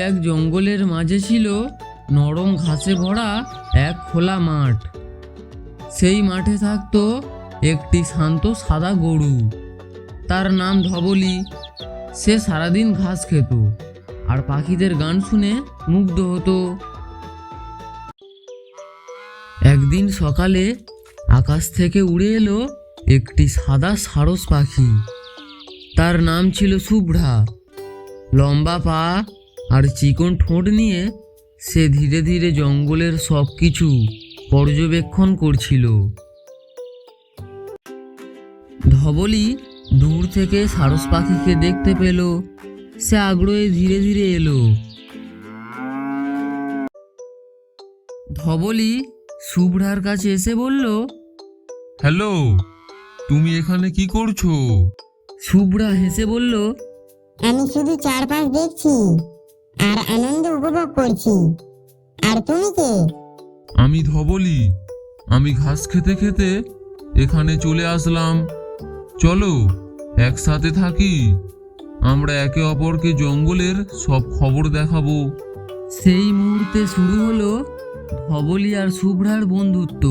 এক জঙ্গলের মাঝে ছিল নরম ঘাসে ভরা এক খোলা মাঠ। সেই মাঠে থাকতো একটি শান্ত সাদা গরু। তার নাম ধবলি। সে সারাদিন ঘাস খেত আর পাখিদের গান শুনে মুগ্ধ হতো। একদিন সকালে আকাশ থেকে উড়ে এলো একটি সাদা সারস পাখি। তার নাম ছিল শুভ্রা। লম্বা পা আর চিকন ঠোঁট নিয়ে সে ধীরে ধীরে জঙ্গলের সব কিছু পর্যবেক্ষণ করছিল। ধবলি দূর থেকে সারস পাখিকে দেখতে পেল। সে আগ্রহে ধীরে ধীরে এলো। ধবলি শুভ্রার কাছে এসে বলল, হ্যালো, তুমি এখানে কি করছো? শুভ্রা হেসে বলল, আমি শুধু চারপাশ দেখছি আর আনন্দ উপভোগ করছি। আর তুমি কে? আমি ধবলি। আমি ঘাস খেতে খেতে এখানে চলে আসলাম। চলো একসাথে থাকি। আমরা একে অপরকে জঙ্গলের সব খবর দেখাবো। সেই মুহূর্তে শুরু হলো ধবলি আর শুভ্রার বন্ধুত্ব।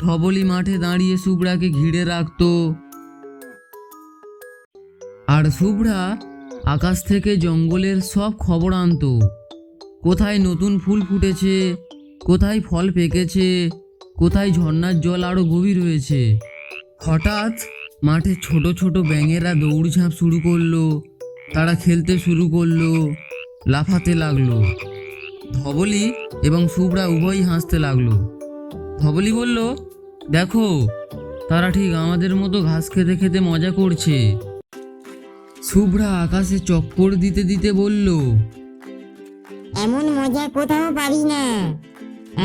ধবলি মাঠে দাঁড়িয়ে শুভ্রাকে ঘিরে রাখতো আর শুভ্রা আকাশ থেকে জঙ্গলের সব খবর আনতো। কোথায় নতুন ফুল ফুটেছে, কোথায় ফল পেকেছে, কোথায় ঝর্ণার জল আরো গভীর হয়েছে। হঠাৎ মাঠে ছোট ছোট ব্যাঙেরা দৌড়ঝাঁপ শুরু করলো। তারা খেলতে শুরু করলো, লাফাতে লাগলো। ধবলি এবং শুভ্রা উভয়ই হাসতে লাগলো। ধবলি বলল, দেখো, তারা ঠিক আমাদের মতো ঘাস খেতে খেতে মজা করছে। শুভ্রা আকাশে চক্কর দিতে দিতে বলল, এমন মজা কোথাও পারি না।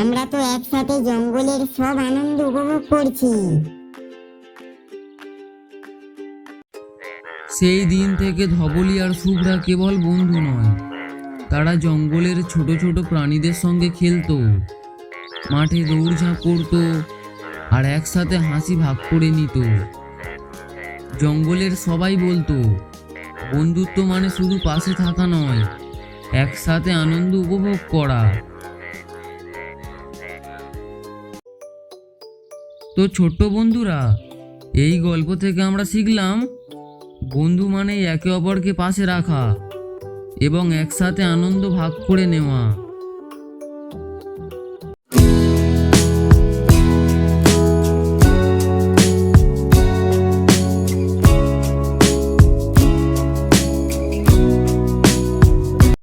আমরা তো একসাথে জঙ্গলের সব আনন্দ উপভোগ করছি। সেই দিন থেকে ধবলি আর শুভ্রা কেবল বন্ধু নয়, তারা জঙ্গলের ছোট ছোট প্রাণীদের সঙ্গে খেলতো, মাঠে দৌড়ঝাঁপ করতো আর একসাথে হাসি ভাগ করে নিত। জঙ্গলের সবাই বলতো, বন্ধুত্ব মানে শুধু পাশে থাকা নয়, একসাথে আনন্দ উপভোগ করা। তো ছোট্ট বন্ধুরা, এই গল্প থেকে আমরা শিখলাম, বন্ধু মানে একে অপরকে পাশে রাখা এবং একসাথে আনন্দ ভাগ করে নেওয়া।